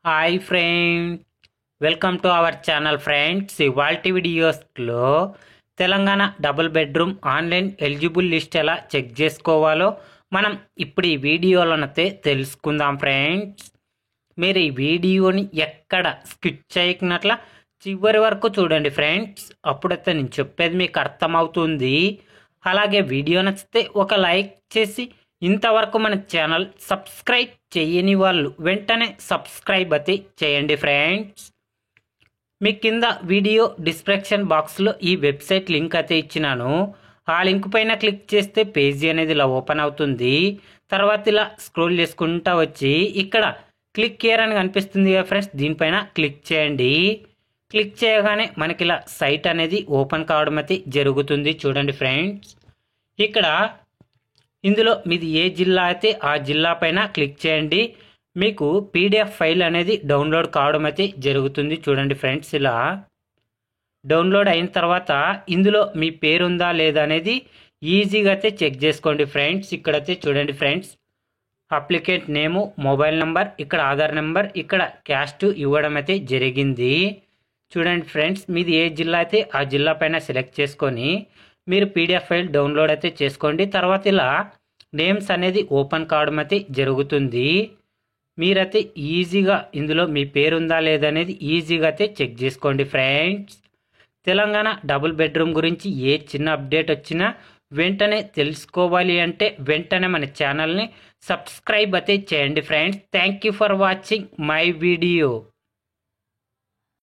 Hi friend, welcome to our channel friends. ఇవాల్టి వీడియోస్లో Telangana double bedroom online eligible list ఎలా check చేసుకోవాలో మనం ఇప్పుడు ఈ వీడియోలోనైతే తెలుసుకుందాం ఫ్రెండ్స్. మీరు ఈ వీడియోని ఎక్కడ స్కిప్ చేయకున్నట్ల చివరి వరకు చూడండి ఫ్రెండ్స్. అప్పుడైతే నేను చెప్పేది మీకు అర్థమవుతుంది. అలాగే వీడియో నచ్చితే ఒక లైక్ చేసి ఇంతవరకు మన ఛానల్ సబ్స్క్రైబ్ చేయని వాళ్ళు వెంటనే సబ్స్క్రైబ్ అయితే చేయండి ఫ్రెండ్స్. మీ కింద వీడియో డిస్క్రిప్షన్ బాక్స్లో ఈ వెబ్సైట్ లింక్ అయితే ఇచ్చినాను. ఆ లింక్ పైన క్లిక్ చేస్తే పేజీ అనేది ఇలా ఓపెన్ అవుతుంది. తర్వాత ఇలా స్క్రోల్ చేసుకుంటా వచ్చి ఇక్కడ క్లిక్ హియర్ అని కనిపిస్తుంది కదా ఫ్రెండ్స్, దీనిపైన క్లిక్ చేయండి. క్లిక్ చేయగానే మనకి ఇలా సైట్ అనేది ఓపెన్ కావడం అయితే జరుగుతుంది. చూడండి ఫ్రెండ్స్, ఇక్కడ ఇందులో మీది ఏ జిల్లా అయితే ఆ జిల్లా పైన క్లిక్ చేయండి. మీకు పీడిఎఫ్ ఫైల్ అనేది డౌన్లోడ్ కావడం అయితే జరుగుతుంది. చూడండి ఫ్రెండ్స్, ఇలా డౌన్లోడ్ అయిన తర్వాత ఇందులో మీ పేరు ఉందా లేదా అనేది ఈజీగా అయితే చెక్ చేసుకోండి ఫ్రెండ్స్. ఇక్కడైతే చూడండి ఫ్రెండ్స్, అప్లికెంట్ నేము, మొబైల్ నెంబర్, ఇక్కడ ఆధార్ నెంబర్, ఇక్కడ క్యాస్ట్ ఇవ్వడం అయితే జరిగింది. చూడండి ఫ్రెండ్స్, మీది ఏ జిల్లా అయితే ఆ జిల్లా పైన సెలెక్ట్ చేసుకొని మీరు పీడిఎఫ్ ఫైల్ డౌన్లోడ్ అయితే చేసుకోండి. తర్వాత ఇలా నేమ్స్ అనేది ఓపెన్ కావడం అయితే జరుగుతుంది. మీరైతే ఈజీగా ఇందులో మీ పేరు ఉందా లేదా అనేది ఈజీగా అయితే చెక్ చేసుకోండి ఫ్రెండ్స్. తెలంగాణ డబుల్ బెడ్రూమ్ గురించి ఏ చిన్న అప్డేట్ వచ్చినా వెంటనే తెలుసుకోవాలి అంటే వెంటనే మన ఛానల్ని సబ్స్క్రైబ్ అయితే చేయండి friends. Thank you for watching my video.